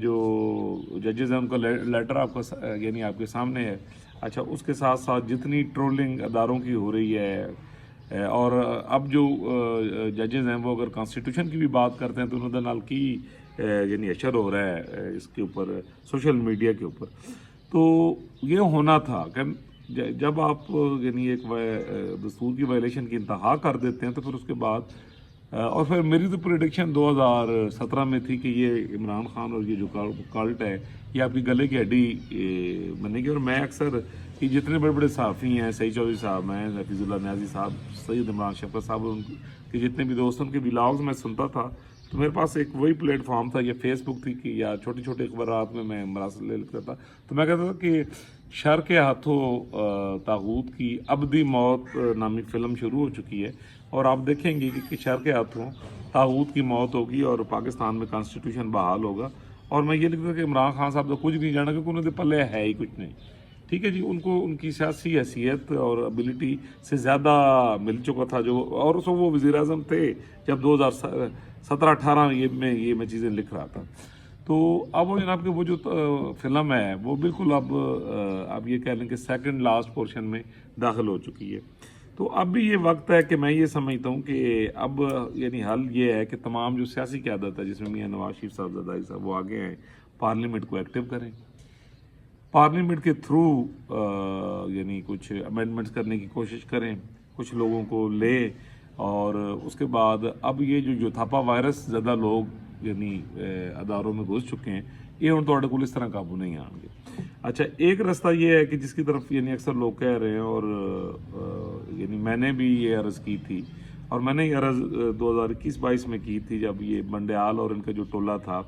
جو ججز ہیں ان کا لیٹر آپ کا یعنی آپ کے سامنے ہے. اچھا اس کے ساتھ ساتھ جتنی ٹرولنگ اداروں کی ہو رہی ہے اور اب جو ججز ہیں وہ اگر کانسٹیٹیوشن کی بھی بات کرتے ہیں تو انہوں نے نال کی یعنی اشر ہو رہا ہے اس کے اوپر سوشل میڈیا کے اوپر. تو یہ ہونا تھا کہ جب آپ یعنی ایک دستور کی وائلیشن کی انتہا کر دیتے ہیں تو پھر اس کے بعد اور پھر میری تو پریڈکشن 2017 میں تھی کہ یہ عمران خان اور یہ جو کالٹ ہے یہ آپ کی گلے کی ہڈی بنے گی. اور میں اکثر یہ جتنے بڑے بڑے صحافی ہیں سعید چودھری صاحب ہیں, حفیظ اللہ نیازی صاحب, سید عمران شفقت صاحب, ان کے جتنے بھی دوست ان کے ولاگز میں سنتا تھا تو میرے پاس ایک وہی پلیٹ فارم تھا, یہ فیس بک تھی کہ یا چھوٹے چھوٹے اخبارات میں مراسل لکھتا تھا. تو میں کہتا تھا کہ شر کے ہاتھوں طاغوت کی ابدی موت نامی فلم شروع ہو چکی ہے اور آپ دیکھیں گے کہ شر کے ہاتھوں طاغوت کی موت ہوگی اور پاکستان میں کانسٹیٹیوشن بحال ہوگا. اور میں یہ لکھتا تھا کہ عمران خان صاحب تو کچھ نہیں جانا کیونکہ انہوں نے پلے ہے ہی کچھ نہیں. ٹھیک ہے جی, ان کو ان کی سیاسی حیثیت اور ابیلٹی سے زیادہ مل چکا تھا جو, اور سو وہ وزیر اعظم تھے جب 2017-18 میں یہ چیزیں لکھ رہا تھا. تو اب وہ جناب کہ وہ جو فلم ہے وہ بالکل اب یہ کہہ لیں کہ سیکنڈ لاسٹ پورشن میں داخل ہو چکی ہے. تو اب بھی یہ وقت ہے کہ میں یہ سمجھتا ہوں کہ اب یعنی حل یہ ہے کہ تمام جو سیاسی قیادت ہے جس میں میاں نواز شریف صاحب زرداری صاحب وہ آگے ہیں, پارلیمنٹ کو ایکٹیو کریں, پارلیمنٹ کے تھرو یعنی کچھ امینڈمنٹس کرنے کی کوشش کریں, کچھ لوگوں کو لے, اور اس کے بعد اب یہ جو تھاپا وائرس زیادہ لوگ یعنی اداروں میں گھس چکے ہیں یہ ہوں تھوڑے کو اس طرح قابو نہیں آئیں گے. اچھا ایک رستہ یہ ہے کہ جس کی طرف یعنی اکثر لوگ کہہ رہے ہیں اور یعنی میں نے بھی یہ عرض کی تھی اور میں نے یہ عرض 2021-22 میں کی تھی جب یہ بنڈیال اور ان کا جو ٹولہ تھا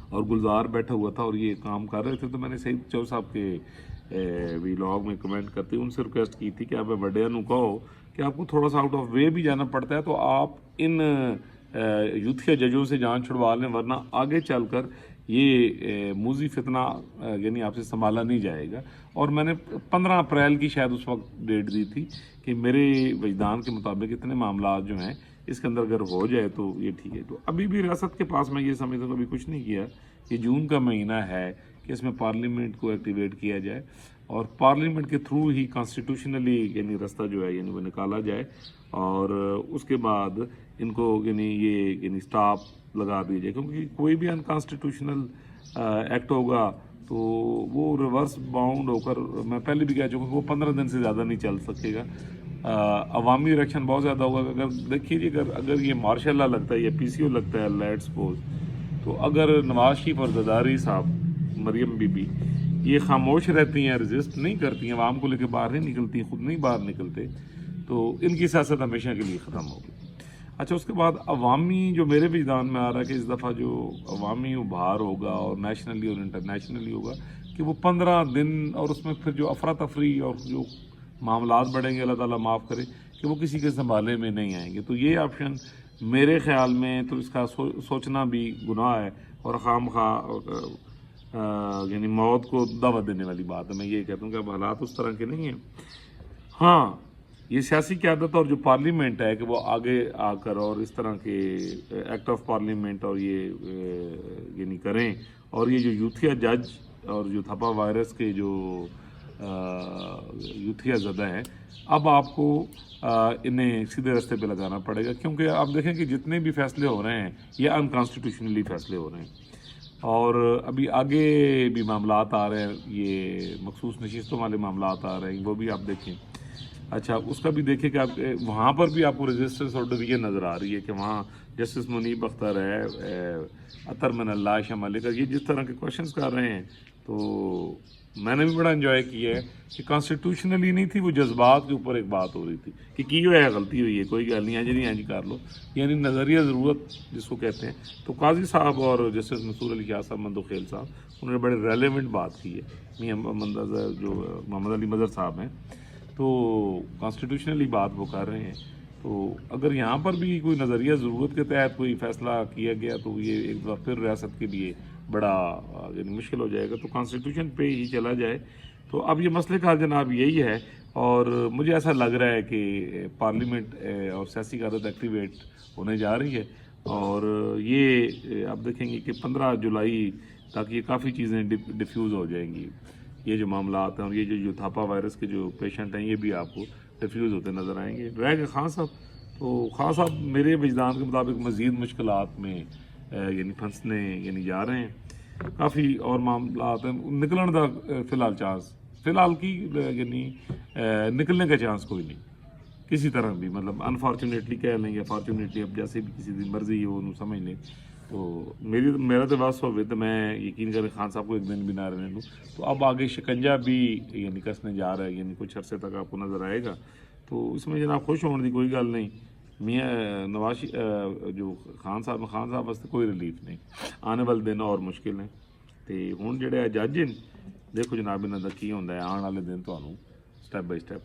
اور گلزار بیٹھا ہوا تھا اور یہ کام کر رہے تھے, تو میں نے سعید چودھری صاحب کے ولاگ میں کمنٹ کرتے ان سے ریکویسٹ کی تھی کہ آپ وڈیا نو کہو کہ آپ کو تھوڑا سا آؤٹ آف وے بھی جانا پڑتا ہے تو آپ ان یوتھیا ججوں سے جان چھڑوا لیں, ورنہ آگے چل کر یہ موذی فتنہ یعنی آپ سے سنبھالا نہیں جائے گا. اور میں نے 15 اپریل کی شاید اس وقت ڈیٹ دی تھی کہ میرے وجدان کے مطابق اتنے معاملات جو ہیں اس کے اندر اگر ہو جائے تو یہ ٹھیک ہے. تو ابھی بھی ریاست کے پاس میں یہ سمجھتا ہوں ابھی کچھ نہیں کیا. یہ جون کا مہینہ ہے کہ اس میں پارلیمنٹ کو ایکٹیویٹ کیا جائے اور پارلیمنٹ کے تھرو ہی کانسٹیٹیوشنلی یعنی رستہ جو ہے یعنی وہ نکالا جائے, اور اس کے بعد ان کو یعنی یہ یعنی سٹاپ لگا دی جائے, کیونکہ کوئی بھی انکانسٹیٹیوشنل ایکٹ ہوگا تو وہ ریورس باؤنڈ ہو کر, میں پہلے بھی کہہ چکا کہ وہ 15 دن سے زیادہ نہیں چل سکے گا. عوامی ریئیکشن بہت زیادہ ہوگا. اگر دیکھیے جی اگر یہ مارشاء اللہ لگتا ہے یا پی سی او لگتا ہے لیٹ سپوز, تو اگر نواز شریف اور زرداری صاحب, مریم بی بی یہ خاموش رہتی ہیں, رجسٹ نہیں کرتی ہیں, عوام کو لے کے باہر نہیں نکلتی, خود نہیں باہر نکلتے, تو ان کی سیاست ہمیشہ کے لیے ختم ہوگی. اچھا اس کے بعد عوامی جو میرے وجدان میں آ رہا ہے کہ اس دفعہ جو عوامی ابھار ہوگا اور نیشنلی اور انٹرنیشنلی ہوگا کہ وہ 15 دن, اور اس میں پھر جو افراتفری اور جو معاملات بڑھیں گے اللہ تعالیٰ معاف کرے کہ وہ کسی کے سنبھالے میں نہیں آئیں گے. تو یہ آپشن میرے خیال میں تو اس کا سوچنا بھی گناہ ہے اور خام خواہ یعنی موت کو دعوت دینے والی بات ہے. میں یہ کہتا ہوں کہ اب حالات اس طرح کے نہیں ہیں. ہاں یہ سیاسی قیادت اور جو پارلیمنٹ ہے کہ وہ آگے آ کر اور اس طرح کے ایکٹ آف پارلیمنٹ اور یہ یعنی کریں, اور یہ جو یوتھیا جج اور جو تھپا وائرس کے جو یوتھیا زدہ ہے اب آپ کو انہیں سیدھے رستے پہ لگانا پڑے گا, کیونکہ آپ دیکھیں کہ جتنے بھی فیصلے ہو رہے ہیں یہ انکانسٹیٹیوشنلی فیصلے ہو رہے ہیں اور ابھی آگے بھی معاملات آ رہے ہیں, یہ مخصوص نشستوں والے معاملات آ رہے ہیں, وہ بھی آپ دیکھیں. اچھا اس کا بھی دیکھیں کہ آپ وہاں پر بھی آپ کو ریزسٹنس اور ڈویژن نظر آ رہی ہے کہ وہاں جسٹس منیب اختر ہے, اطہر من اللہ, عائشہ ملک, یہ جس طرح کے کوشچنس کر رہے ہیں تو میں نے بھی بڑا انجوائے کیا ہے کہ کانسٹیٹیوشنلی نہیں تھی, وہ جذبات کے اوپر ایک بات ہو رہی تھی کہ کی جو ہے غلطی ہوئی ہے, کوئی گل نہیں ہے جی, نہیں جی کر لو, یعنی نظریہ ضرورت جس کو کہتے ہیں. تو قاضی صاحب اور جسٹس منصور علی شاہ صاحب مندوخیل صاحب انہوں نے بڑے ریلیونٹ بات کی ہے. میاں جو محمد علی مظہر صاحب ہیں تو کانسٹیٹیوشنلی بات وہ کر رہے ہیں. تو اگر یہاں پر بھی کوئی نظریہ ضرورت کے تحت کوئی فیصلہ کیا گیا تو یہ ایک بار پھر ریاست کے لیے بڑا یعنی مشکل ہو جائے گا. تو کانسٹیٹیوشن پہ ہی چلا جائے. تو اب یہ مسئلے کا جناب یہی ہے, اور مجھے ایسا لگ رہا ہے کہ پارلیمنٹ اور سیاسی قیادت ایکٹیویٹ ہونے جا رہی ہے, اور یہ آپ دیکھیں گے کہ 15 جولائی تک یہ کافی چیزیں ڈیفیوز ہو جائیں گی. یہ جو معاملات ہیں اور یہ جو تھاپا وائرس کے جو پیشنٹ ہیں یہ بھی آپ کو ڈیفیوز ہوتے نظر آئیں گے. رہ گئے خان صاحب، تو خان صاحب میرے وجدان کے مطابق مزید مشکلات میں یعنی پھنسنے یعنی جا رہے ہیں. کافی اور معاملات ہیں نکلن دا فی الحال چانس فی الحال کی یعنی نکلنے کا چانس کوئی نہیں کسی طرح بھی، مطلب انفارچونیٹلی کہہ لیں یا فارچونیٹلی، اب جیسے بھی کسی کی مرضی ہو انہوں سمجھ لیں. تو میرا تو بس ہوئے تو میں یقین کریں خان صاحب کو ایک دن بھی نہ رہنے دوں. تو اب آگے شکنجہ بھی یعنی کسنے جا رہا ہے، یعنی کچھ عرصے تک آپ کو نظر آئے گا. تو اس میں جناب خوش ہونے کی کوئی گل نہیں. میاں نواز جو خان صاحب واسطے کوئی ریلیف نہیں. آنے والے دن اور مشکل ہیں. تو ہوں جڑے جج دیکھو جناب انہوں کا کی ہوتا ہے آنے والے دن تمہیں سٹیپ بائی سٹیپ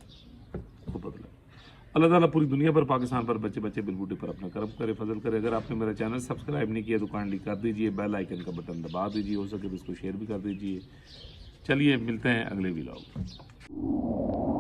خود بدلے. اللہ تعالیٰ پوری دنیا پر، پاکستان پر، بچے بلبوٹے پر اپنا کرم کرے، فضل کرے. اگر آپ نے میرا چینل سبسکرائب نہیں کیا تو کائنڈلی کر دیجئے، بیل آئیکن کا بٹن دبا دیجئے، ہو سکے تو اس کو شیئر بھی کر دیجئے. چلیے ملتے ہیں اگلے ولاگ.